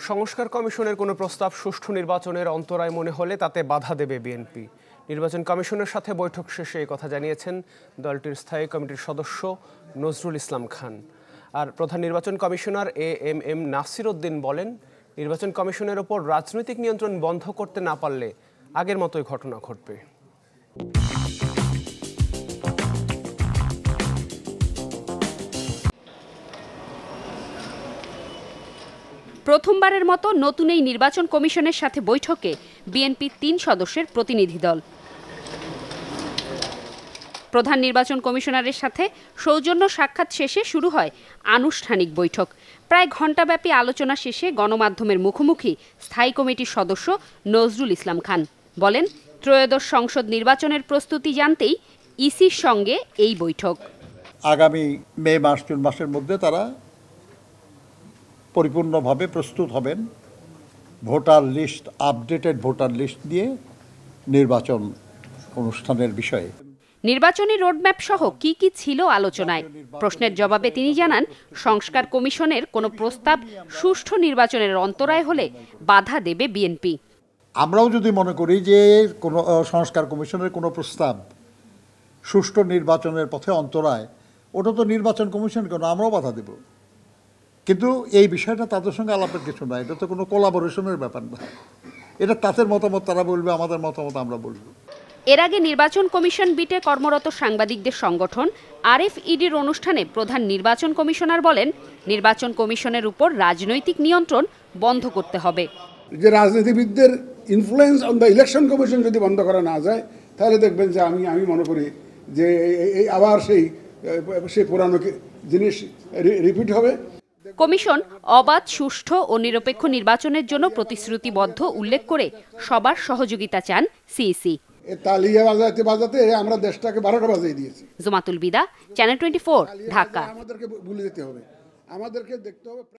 সংস্কার কমিশনের কোনো প্রস্তাব সুষ্ঠু নির্বাচনের অন্তরায় মনে হলে তাতে বাধা দেবে বিএনপি। নির্বাচন কমিশনের সাথে বৈঠক শেষে এই কথা জানিয়েছেন দলটির স্থায়ী কমিটির সদস্য নজরুল ইসলাম খান। আর প্রধান নির্বাচন কমিশনার এএমএম নাসির উদ্দিন বলেন, নির্বাচন কমিশনের ওপর রাজনৈতিক নিয়ন্ত্রণ বন্ধ করতে না পারলে আগের মতোই ঘটনা ঘটবে। প্রথমবারের মতো নতুন এই নির্বাচন কমিশনের সাথে বৈঠকে বিএনপি ৩ সদস্যের প্রতিনিধি দল। প্রধান নির্বাচন কমিশনারের সাথে সৌজন্য সাক্ষাৎ শেষে শুরু হয় আনুষ্ঠানিক বৈঠক। প্রায় ঘণ্টাব্যাপী আলোচনা শেষে গণমাধ্যমের মুখোমুখি স্থায়ী কমিটির সদস্য নজরুল ইসলাম খান বলেন, ত্রয়োদশ সংসদ নির্বাচনের প্রস্তুতি জানতেই ইসির সঙ্গে এই বৈঠক। আগামী মে মাস জুন মাসের মধ্যে তারা পরিপূর্ণভাবে প্রস্তুত হবেন voter list, updated voter list দিয়ে নির্বাচন অনুষ্ঠানের বিষয়ে। নির্বাচনী রোডম্যাপ সহ কি কি ছিল আলোচনায়? প্রশ্নের জবাবে তিনি জানান, সংস্কার কমিশনের কোনো প্রস্তাব সুষ্ঠু নির্বাচনের অন্তরায় হলে বাধা দেবে বিএনপি। আমরাও যদি মনে করি যে কোনো সংস্কার কমিশনের কোনো প্রস্তাব সুষ্ঠু নির্বাচনের পথে অন্তরায়, ওটা তো নির্বাচন কমিশন কেন, আমরাও বাধা দেব। কিন্তু এই বিষয়টা তাদের সঙ্গে আলাপের কিছু না, এটা তো কোনো কোলাবোরেশনের ব্যাপার না। এটা তাদের মতামত তারা বলবে, আমাদের মতামত আমরা বলবো। এর আগে নির্বাচন কমিশন বিটে কর্মরত সাংবাদিকদের সংগঠন আরএফইডির অনুষ্ঠানে প্রধান নির্বাচন কমিশনার বলেন, নির্বাচন কমিশনের উপর রাজনৈতিক নিয়ন্ত্রণ বন্ধ করতে হবে। যে রাজনীতিবিদদের influence on the election commission যদি বন্ধ করা না যায়, তাহলে দেখবেন যে আমি মনে করি যে এই আবার সেই পুরানো জিনিস রিপিট হবে। কমিশন অবাধ, সুষ্ঠু ও নিরপেক্ষ নির্বাচনের জন্য প্রতিশ্রুতিবদ্ধ উল্লেখ করে সবার সহযোগিতা চান সিইসি। তালিয়া বাজাতে আমরা দেশটাকে 12টা বাজিয়ে দিয়েছি। জুমাতুল বিদা, চ্যানেল 24, ঢাকা। আমাদেরকে ভুলে যেতে হবে, আমাদেরকে দেখতে হবে।